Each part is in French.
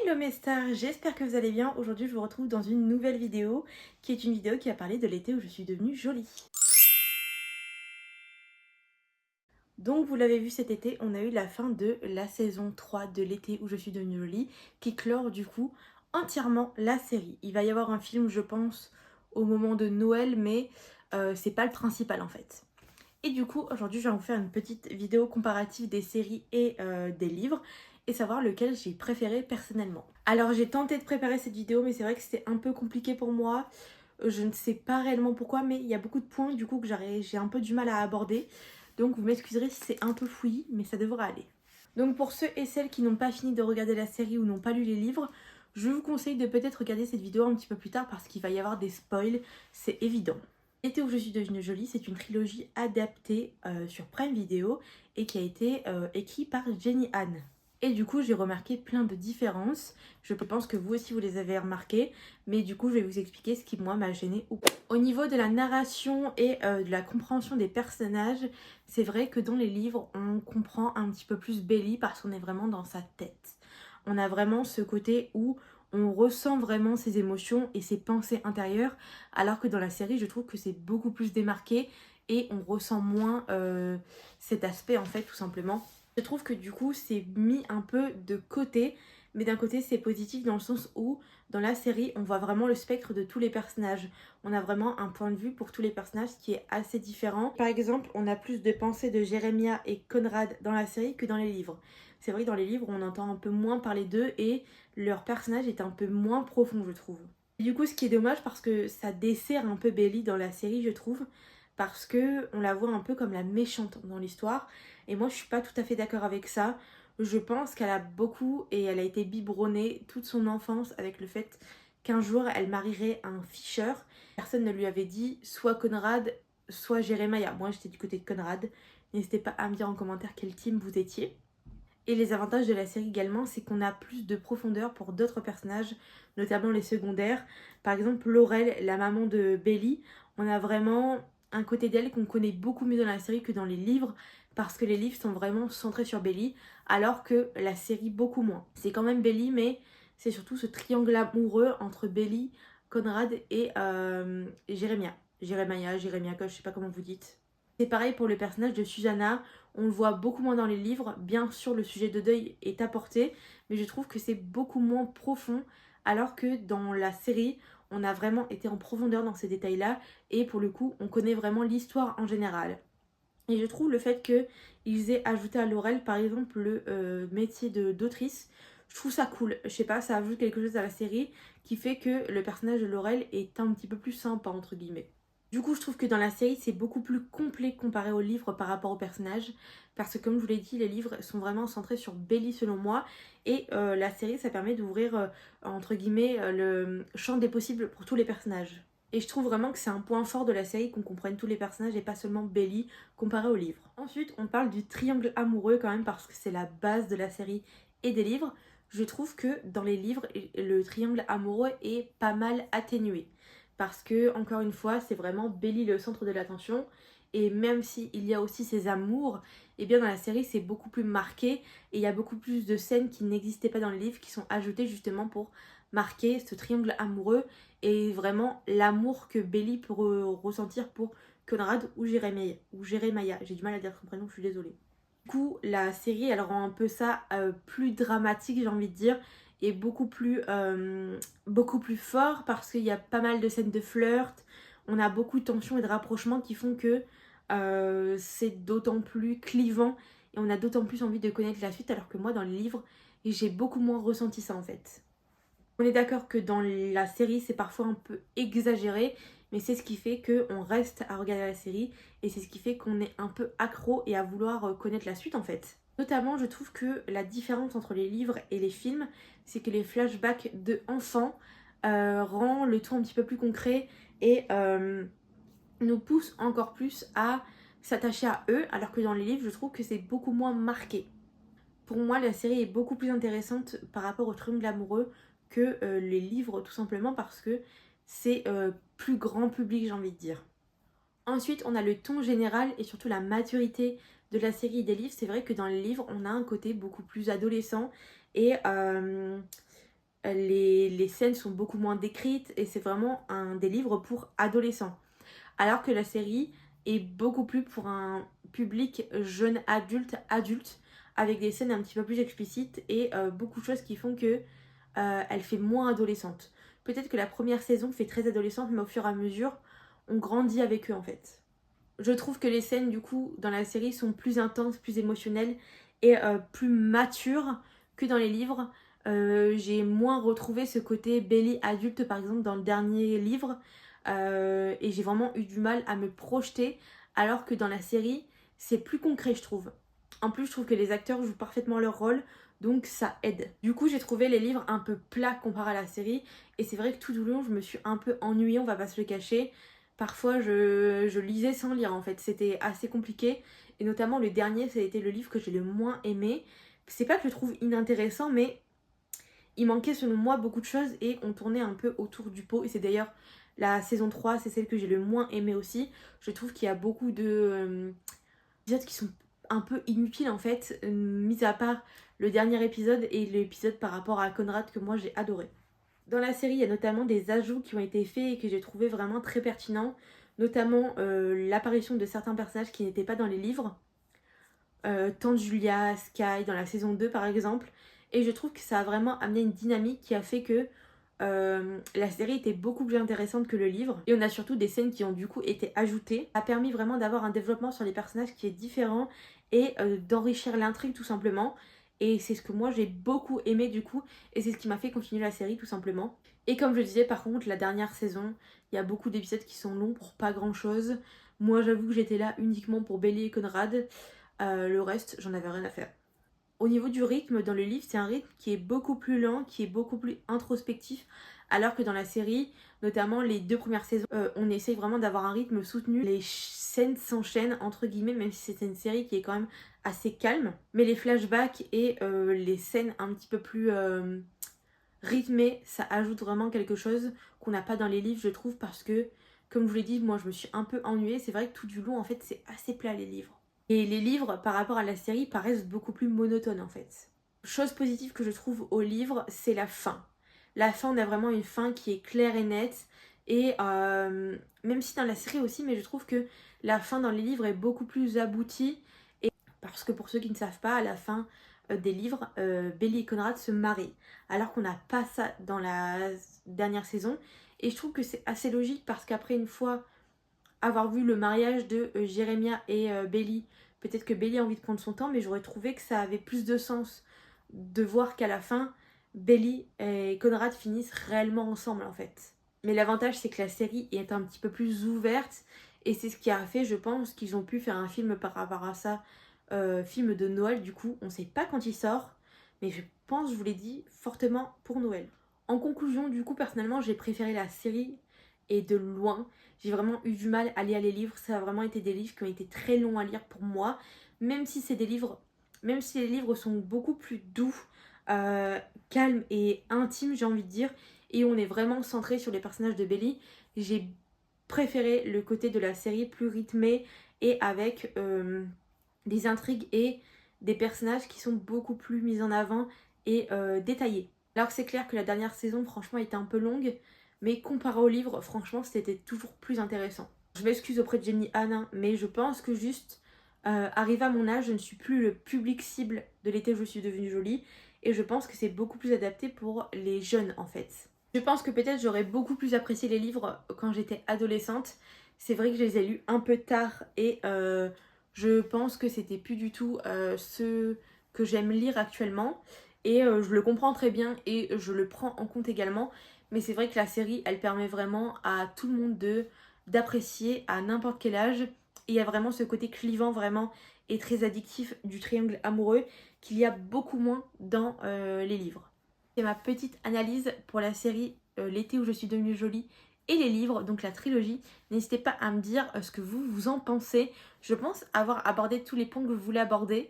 Hello mes stars, j'espère que vous allez bien. Aujourd'hui je vous retrouve dans une nouvelle vidéo qui est une vidéo qui va parler de l'été où je suis devenue jolie. Donc vous l'avez vu cet été, on a eu la fin de la saison 3 de l'été où je suis devenue jolie qui clore du coup entièrement la série. Il va y avoir un film je pense au moment de Noël mais c'est pas le principal en fait. Et du coup, aujourd'hui, je vais vous faire une petite vidéo comparative des séries et des livres et savoir lequel j'ai préféré personnellement. Alors, j'ai tenté de préparer cette vidéo, mais c'est vrai que c'était un peu compliqué pour moi. Je ne sais pas réellement pourquoi, mais il y a beaucoup de points du coup que j'ai un peu du mal à aborder. Donc, vous m'excuserez si c'est un peu fouillis, mais ça devrait aller. Donc, pour ceux et celles qui n'ont pas fini de regarder la série ou n'ont pas lu les livres, je vous conseille de peut-être regarder cette vidéo un petit peu plus tard parce qu'il va y avoir des spoils, c'est évident. L'été où je suis devenue jolie, c'est une trilogie adaptée sur Prime Video et qui a été écrite par Jenny Han. Et du coup, j'ai remarqué plein de différences. Je pense que vous aussi, vous les avez remarquées. Mais du coup, je vais vous expliquer ce qui, moi, m'a gênée ou pas. Au niveau de la narration et de la compréhension des personnages, c'est vrai que dans les livres, on comprend un petit peu plus Belly parce qu'on est vraiment dans sa tête. On a vraiment ce côté où on ressent vraiment ses émotions et ses pensées intérieures, alors que dans la série, je trouve que c'est beaucoup plus démarqué et on ressent moins cet aspect en fait, tout simplement. Je trouve que du coup, c'est mis un peu de côté, mais d'un côté, c'est positif dans le sens où dans la série, on voit vraiment le spectre de tous les personnages. On a vraiment un point de vue pour tous les personnages qui est assez différent. Par exemple, on a plus de pensées de Jeremiah et Conrad dans la série que dans les livres. C'est vrai que dans les livres, on entend un peu moins parler d'eux et leur personnage est un peu moins profond, je trouve. Et du coup, ce qui est dommage parce que ça dessert un peu Belly dans la série, je trouve, parce que on la voit un peu comme la méchante dans l'histoire. Et moi, je suis pas tout à fait d'accord avec ça. Je pense qu'elle a beaucoup et elle a été biberonnée toute son enfance avec le fait qu'un jour elle marierait un Fisher. Personne ne lui avait dit soit Conrad, soit Jeremiah. Moi, j'étais du côté de Conrad. N'hésitez pas à me dire en commentaire quel team vous étiez. Et les avantages de la série également, c'est qu'on a plus de profondeur pour d'autres personnages, notamment les secondaires. Par exemple, Laurel, la maman de Belly, on a vraiment un côté d'elle qu'on connaît beaucoup mieux dans la série que dans les livres, parce que les livres sont vraiment centrés sur Belly, alors que la série beaucoup moins. C'est quand même Belly, mais c'est surtout ce triangle amoureux entre Belly, Conrad et Jeremiah. Jeremiah, je sais pas comment vous dites. C'est pareil pour le personnage de Susanna, on le voit beaucoup moins dans les livres. Bien sûr, le sujet de deuil est apporté, mais je trouve que c'est beaucoup moins profond, alors que dans la série, on a vraiment été en profondeur dans ces détails-là, et pour le coup, on connaît vraiment l'histoire en général. Et je trouve le fait qu'ils aient ajouté à Laurel, par exemple, le métier d'autrice, je trouve ça cool. Je sais pas, ça ajoute quelque chose à la série qui fait que le personnage de Laurel est un petit peu plus sympa, entre guillemets. Du coup, je trouve que dans la série, c'est beaucoup plus complet comparé au livre par rapport au personnage. Parce que comme je vous l'ai dit, les livres sont vraiment centrés sur Belly selon moi. Et la série, ça permet d'ouvrir, entre guillemets, le champ des possibles pour tous les personnages. Et je trouve vraiment que c'est un point fort de la série qu'on comprenne tous les personnages et pas seulement Belly comparé au livre. Ensuite, on parle du triangle amoureux quand même parce que c'est la base de la série et des livres. Je trouve que dans les livres, le triangle amoureux est pas mal atténué parce que, encore une fois, c'est vraiment Belly le centre de l'attention. Et même s'il y a aussi ses amours, et bien dans la série c'est beaucoup plus marqué et il y a beaucoup plus de scènes qui n'existaient pas dans le livre qui sont ajoutées justement pour marquer ce triangle amoureux et vraiment l'amour que Belly peut ressentir pour Conrad ou Jeremiah. J'ai du mal à dire son prénom, je suis désolée. Du coup, la série elle rend un peu ça plus dramatique, j'ai envie de dire, et beaucoup plus fort parce qu'il y a pas mal de scènes de flirt, on a beaucoup de tensions et de rapprochements qui font que c'est d'autant plus clivant et on a d'autant plus envie de connaître la suite, alors que moi dans les livres j'ai beaucoup moins ressenti ça en fait. On est d'accord que dans la série c'est parfois un peu exagéré, mais c'est ce qui fait qu'on reste à regarder la série et c'est ce qui fait qu'on est un peu accro et à vouloir connaître la suite en fait. Notamment, je trouve que la différence entre les livres et les films, c'est que les flashbacks de enfants rend le tout un petit peu plus concret et nous pousse encore plus à s'attacher à eux, alors que dans les livres, je trouve que c'est beaucoup moins marqué. Pour moi, la série est beaucoup plus intéressante par rapport au triangle amoureux que les livres, tout simplement parce que c'est plus grand public, j'ai envie de dire. Ensuite, on a le ton général et surtout la maturité de la série et des livres. C'est vrai que dans les livres, on a un côté beaucoup plus adolescent et les scènes sont beaucoup moins décrites et c'est vraiment des livres pour adolescents. Alors que la série est beaucoup plus pour un public jeune adulte, avec des scènes un petit peu plus explicites et beaucoup de choses qui font que elle fait moins adolescente. Peut-être que la première saison fait très adolescente, mais au fur et à mesure, on grandit avec eux en fait. Je trouve que les scènes du coup dans la série sont plus intenses, plus émotionnelles et plus matures que dans les livres. J'ai moins retrouvé ce côté Belly adulte par exemple dans le dernier livre et j'ai vraiment eu du mal à me projeter alors que dans la série c'est plus concret je trouve. En plus je trouve que les acteurs jouent parfaitement leur rôle donc ça aide. Du coup j'ai trouvé les livres un peu plats comparé à la série et c'est vrai que tout au long je me suis un peu ennuyée, on va pas se le cacher. Parfois je lisais sans lire en fait, c'était assez compliqué et notamment le dernier ça a été le livre que j'ai le moins aimé. C'est pas que je le trouve inintéressant mais il manquait selon moi beaucoup de choses et on tournait un peu autour du pot et c'est d'ailleurs la saison 3 c'est celle que j'ai le moins aimé aussi. Je trouve qu'il y a beaucoup de épisodes qui sont un peu inutiles en fait, mis à part le dernier épisode et l'épisode par rapport à Conrad que moi j'ai adoré. Dans la série, il y a notamment des ajouts qui ont été faits et que j'ai trouvé vraiment très pertinents, notamment l'apparition de certains personnages qui n'étaient pas dans les livres, Tante Julia, Sky, dans la saison 2 par exemple, et je trouve que ça a vraiment amené une dynamique qui a fait que la série était beaucoup plus intéressante que le livre, et on a surtout des scènes qui ont du coup été ajoutées. Ça a permis vraiment d'avoir un développement sur les personnages qui est différent et d'enrichir l'intrigue tout simplement. Et c'est ce que moi j'ai beaucoup aimé du coup, et c'est ce qui m'a fait continuer la série tout simplement. Et comme je disais par contre, la dernière saison, il y a beaucoup d'épisodes qui sont longs pour pas grand chose. Moi j'avoue que j'étais là uniquement pour Belly et Conrad, le reste j'en avais rien à faire. Au niveau du rythme, dans le livre, c'est un rythme qui est beaucoup plus lent, qui est beaucoup plus introspectif, alors que dans la série, notamment les 2 premières saisons, on essaye vraiment d'avoir un rythme soutenu. Les scènes s'enchaînent, entre guillemets, même si c'est une série qui est quand même assez calme. Mais les flashbacks et les scènes un petit peu plus rythmées, ça ajoute vraiment quelque chose qu'on n'a pas dans les livres, je trouve, parce que, comme je vous l'ai dit, moi je me suis un peu ennuyée. C'est vrai que tout du long, en fait, c'est assez plat les livres. Et les livres, par rapport à la série, paraissent beaucoup plus monotones en fait. Chose positive que je trouve au livre, c'est la fin. La fin, on a vraiment une fin qui est claire et nette. Et même si dans la série aussi, mais je trouve que la fin dans les livres est beaucoup plus aboutie. Et parce que pour ceux qui ne savent pas, à la fin des livres, Belly et Conrad se marient. Alors qu'on n'a pas ça dans la dernière saison. Et je trouve que c'est assez logique parce qu'après une fois avoir vu le mariage de Jérémia et Belly, peut-être que Belly a envie de prendre son temps, mais j'aurais trouvé que ça avait plus de sens de voir qu'à la fin, Belly et Conrad finissent réellement ensemble en fait. Mais l'avantage c'est que la série est un petit peu plus ouverte et c'est ce qui a fait, je pense, qu'ils ont pu faire un film par rapport à ça, film de Noël du coup. On sait pas quand il sort, mais je pense, je vous l'ai dit, fortement pour Noël. En conclusion, du coup, personnellement, j'ai préféré la série et de loin. J'ai vraiment eu du mal à lire les livres. Ça a vraiment été des livres qui ont été très longs à lire pour moi. Même si c'est des livres, même si les livres sont beaucoup plus doux, calmes et intimes, j'ai envie de dire, et on est vraiment centré sur les personnages de Belly, j'ai préféré le côté de la série plus rythmé et avec des intrigues et des personnages qui sont beaucoup plus mis en avant et détaillés. Alors que c'est clair que la dernière saison, franchement, était un peu longue, mais comparé au livre, franchement, c'était toujours plus intéressant. Je m'excuse auprès de Jenny Anne, mais je pense que juste, arrivé à mon âge, je ne suis plus le public cible de l'été où je suis devenue jolie, et je pense que c'est beaucoup plus adapté pour les jeunes en fait. Je pense que peut-être j'aurais beaucoup plus apprécié les livres quand j'étais adolescente. C'est vrai que je les ai lus un peu tard et je pense que c'était plus du tout ce que j'aime lire actuellement. Et je le comprends très bien et je le prends en compte également. Mais c'est vrai que la série, elle permet vraiment à tout le monde d'apprécier à n'importe quel âge. Et il y a vraiment ce côté clivant vraiment et très addictif du triangle amoureux qu'il y a beaucoup moins dans les livres. C'est ma petite analyse pour la série L'été où je suis devenue jolie et les livres, donc la trilogie. N'hésitez pas à me dire ce que vous en pensez. Je pense avoir abordé tous les points que je voulais aborder.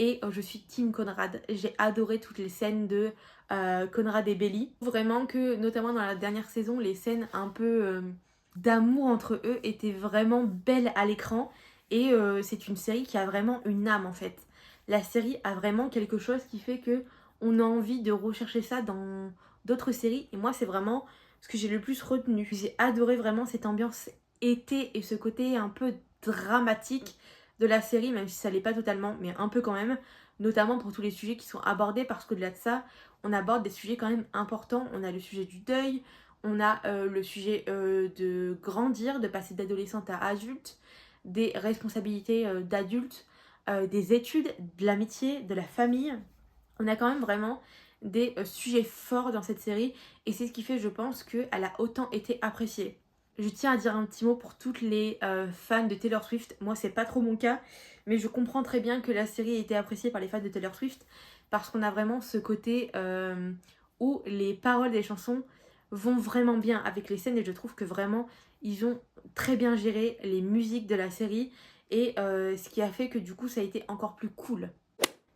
Et je suis Team Conrad. J'ai adoré toutes les scènes de Conrad et Belly. Vraiment que, notamment dans la dernière saison, les scènes un peu d'amour entre eux étaient vraiment belles à l'écran. Et c'est une série qui a vraiment une âme en fait. La série a vraiment quelque chose qui fait que on a envie de rechercher ça d'autres séries. Et moi, c'est vraiment ce que j'ai le plus retenu. J'ai adoré vraiment cette ambiance été et ce côté un peu dramatique de la série, même si ça l'est pas totalement, mais un peu quand même, notamment pour tous les sujets qui sont abordés, parce qu'au-delà de ça, on aborde des sujets quand même importants. On a le sujet du deuil, on a le sujet de grandir, de passer d'adolescente à adulte, des responsabilités d'adulte, des études, de l'amitié, de la famille. On a quand même vraiment des sujets forts dans cette série et c'est ce qui fait, je pense, qu'elle a autant été appréciée. Je tiens à dire un petit mot pour toutes les fans de Taylor Swift. Moi, c'est pas trop mon cas, mais je comprends très bien que la série ait été appréciée par les fans de Taylor Swift parce qu'on a vraiment ce côté où les paroles des chansons vont vraiment bien avec les scènes et je trouve que vraiment ils ont très bien géré les musiques de la série et ce qui a fait que du coup ça a été encore plus cool.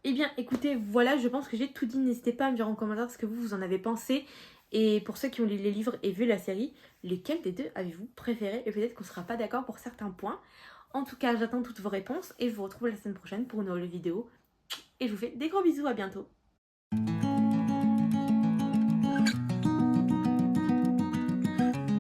Eh bien écoutez, voilà, je pense que j'ai tout dit. N'hésitez pas à me dire en commentaire ce que vous en avez pensé. Et pour ceux qui ont lu les livres et vu la série, lesquels des deux avez-vous préféré? Et peut-être qu'on ne sera pas d'accord pour certains points. En tout cas, j'attends toutes vos réponses et je vous retrouve la semaine prochaine pour une nouvelle vidéo. Et je vous fais des gros bisous, à bientôt.